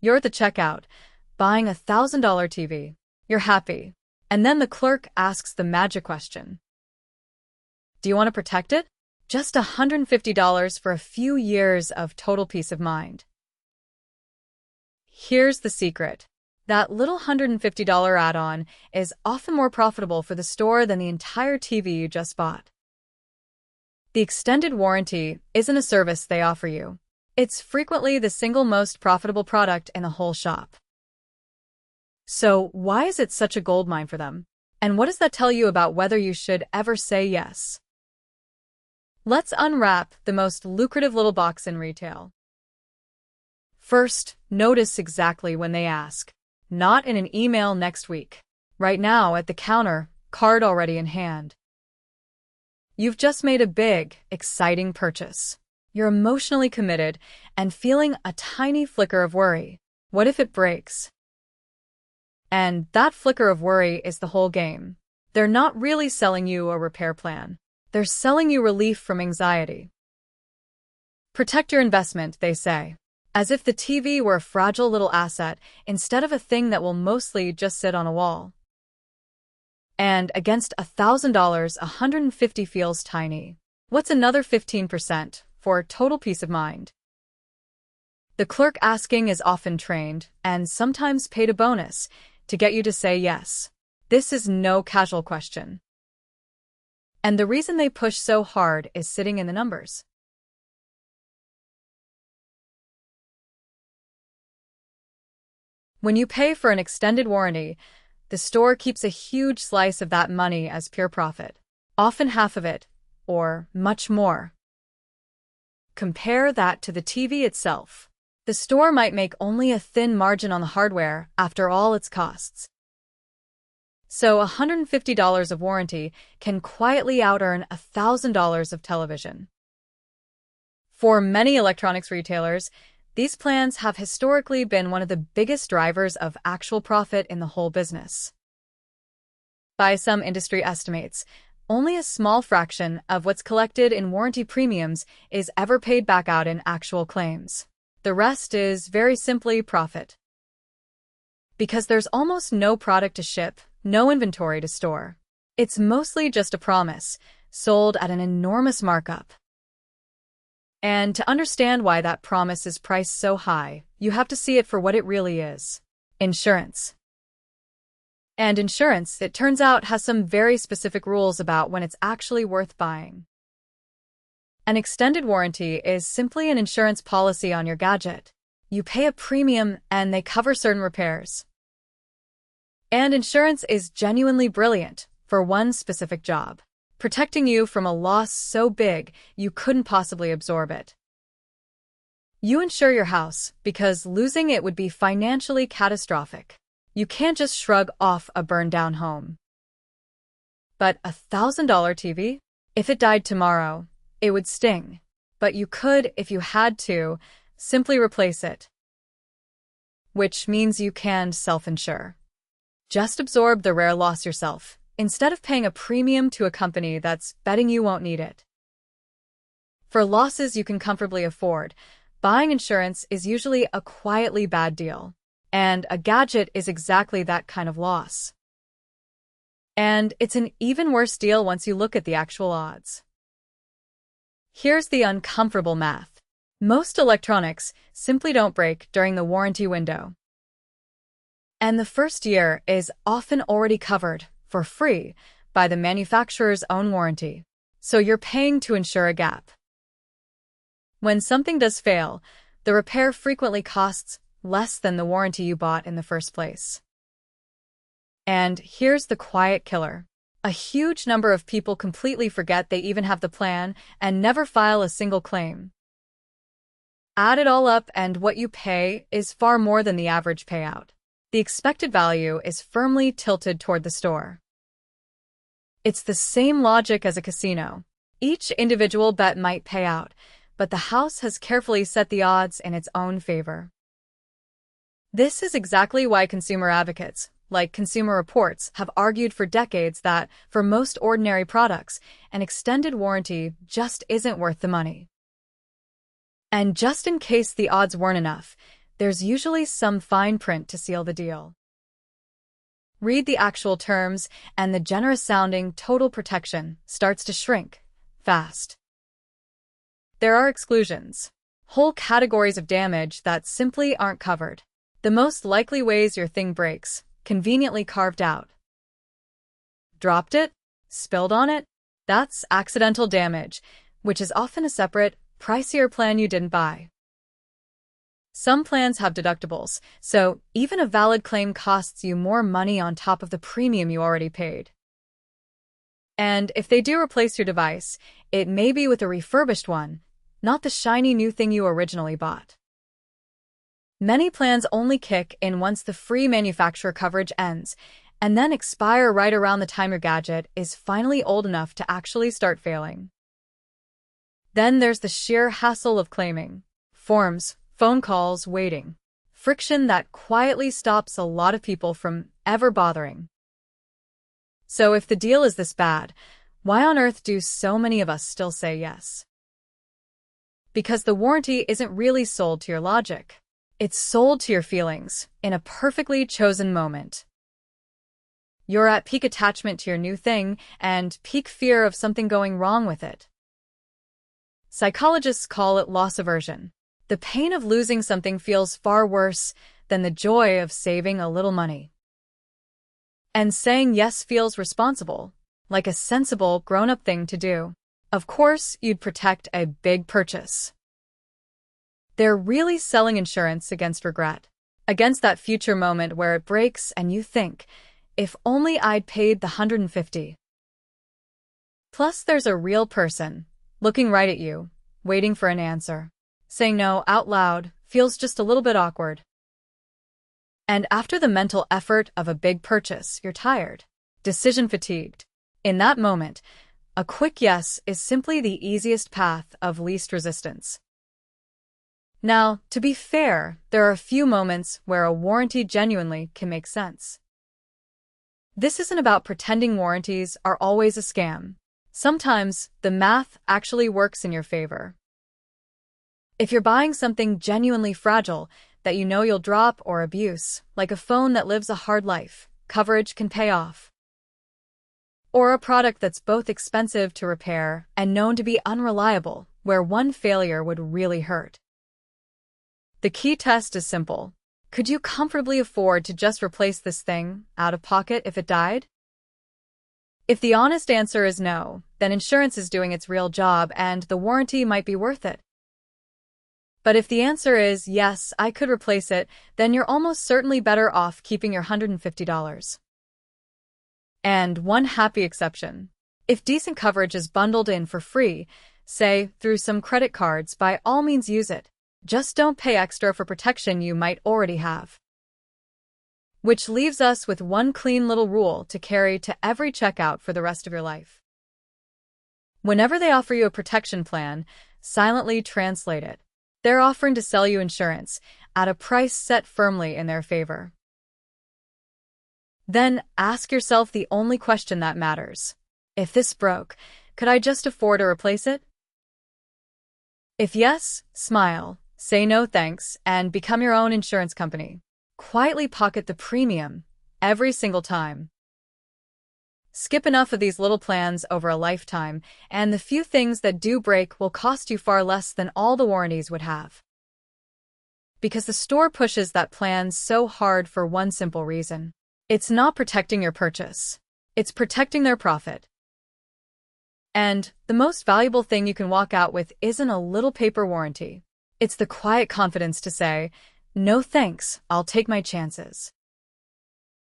You're at the checkout, buying a $1,000 TV. You're happy. And then the clerk asks the magic question. Do you want to protect it? Just $150 for a few years of total peace of mind. Here's the secret. That little $150 add-on is often more profitable for the store than the entire TV you just bought. The extended warranty isn't a service they offer you. It's frequently the single most profitable product in the whole shop. So why is it such a goldmine for them? And what does that tell you about whether you should ever say yes? Let's unwrap the most lucrative little box in retail. First, notice exactly when they ask. Not in an email next week. Right now, at the counter, card already in hand. You've just made a big, exciting purchase. You're emotionally committed and feeling a tiny flicker of worry. What if it breaks? And that flicker of worry is the whole game. They're not really selling you a repair plan. They're selling you relief from anxiety. Protect your investment, they say. As if the TV were a fragile little asset instead of a thing that will mostly just sit on a wall. And against $1,000, $150 feels tiny. What's another 15% for total peace of mind? The clerk asking is often trained and sometimes paid a bonus to get you to say yes. This is no casual question. And the reason they push so hard is sitting in the numbers. When you pay for an extended warranty, the store keeps a huge slice of that money as pure profit, often half of it, or much more. Compare that to the TV itself. The store might make only a thin margin on the hardware after all its costs. So $150 of warranty can quietly out-earn $1,000 of television. For many electronics retailers, these plans have historically been one of the biggest drivers of actual profit in the whole business. By some industry estimates, only a small fraction of what's collected in warranty premiums is ever paid back out in actual claims. The rest is very simply profit. Because there's almost no product to ship, no inventory to store. It's mostly just a promise, sold at an enormous markup. And to understand why that promise is priced so high, you have to see it for what it really is. Insurance. And insurance, it turns out, has some very specific rules about when it's actually worth buying. An extended warranty is simply an insurance policy on your gadget. You pay a premium and they cover certain repairs. And insurance is genuinely brilliant for one specific job. Protecting you from a loss so big you couldn't possibly absorb it. You insure your house because losing it would be financially catastrophic. You can't just shrug off a burned-down home. But a $1,000 TV? If it died tomorrow, it would sting. But you could, if you had to, simply replace it. Which means you can self-insure. Just absorb the rare loss yourself, instead of paying a premium to a company that's betting you won't need it. For losses you can comfortably afford, buying insurance is usually a quietly bad deal. And a gadget is exactly that kind of loss. And it's an even worse deal once you look at the actual odds. Here's the uncomfortable math. Most electronics simply don't break during the warranty window. And the first year is often already covered for free by the manufacturer's own warranty. So you're paying to insure a gap. When something does fail, the repair frequently costs less than the warranty you bought in the first place. And here's the quiet killer. A huge number of people completely forget they even have the plan and never file a single claim. Add it all up and what you pay is far more than the average payout. The expected value is firmly tilted toward the store. It's the same logic as a casino. Each individual bet might pay out, but the house has carefully set the odds in its own favor. This is exactly why consumer advocates, like Consumer Reports, have argued for decades that, for most ordinary products, an extended warranty just isn't worth the money. And just in case the odds weren't enough, there's usually some fine print to seal the deal. Read the actual terms, and the generous-sounding total protection starts to shrink fast. There are exclusions, whole categories of damage that simply aren't covered. The most likely ways your thing breaks, conveniently carved out. Dropped it? Spilled on it? That's accidental damage, which is often a separate, pricier plan you didn't buy. Some plans have deductibles, so even a valid claim costs you more money on top of the premium you already paid. And if they do replace your device, it may be with a refurbished one, not the shiny new thing you originally bought. Many plans only kick in once the free manufacturer coverage ends, and then expire right around the time your gadget is finally old enough to actually start failing. Then there's the sheer hassle of claiming. Forms, phone calls, waiting. Friction that quietly stops a lot of people from ever bothering. So if the deal is this bad, why on earth do so many of us still say yes? Because the warranty isn't really sold to your logic. It's sold to your feelings, in a perfectly chosen moment. You're at peak attachment to your new thing and peak fear of something going wrong with it. Psychologists call it loss aversion. The pain of losing something feels far worse than the joy of saving a little money. And saying yes feels responsible, like a sensible, grown-up thing to do. Of course, you'd protect a big purchase. They're really selling insurance against regret, against that future moment where it breaks and you think, if only I'd paid the $150. Plus, there's a real person, looking right at you, waiting for an answer. Saying no out loud feels just a little bit awkward. And after the mental effort of a big purchase, you're tired, decision fatigued. In that moment, a quick yes is simply the easiest path of least resistance. Now, to be fair, there are a few moments where a warranty genuinely can make sense. This isn't about pretending warranties are always a scam. Sometimes, the math actually works in your favor. If you're buying something genuinely fragile that you know you'll drop or abuse, like a phone that lives a hard life, coverage can pay off. Or a product that's both expensive to repair and known to be unreliable, where one failure would really hurt. The key test is simple. Could you comfortably afford to just replace this thing, out of pocket, if it died? If the honest answer is no, then insurance is doing its real job and the warranty might be worth it. But if the answer is yes, I could replace it, then you're almost certainly better off keeping your $150. And one happy exception. If decent coverage is bundled in for free, say through some credit cards, by all means use it. Just don't pay extra for protection you might already have. Which leaves us with one clean little rule to carry to every checkout for the rest of your life. Whenever they offer you a protection plan, silently translate it. They're offering to sell you insurance at a price set firmly in their favor. Then ask yourself the only question that matters. If this broke, could I just afford to replace it? If yes, smile, say no thanks, and become your own insurance company. Quietly pocket the premium every single time. Skip enough of these little plans over a lifetime, and the few things that do break will cost you far less than all the warranties would have. Because the store pushes that plan so hard for one simple reason. It's not protecting your purchase. It's protecting their profit. And the most valuable thing you can walk out with isn't a little paper warranty. It's the quiet confidence to say, no thanks, I'll take my chances.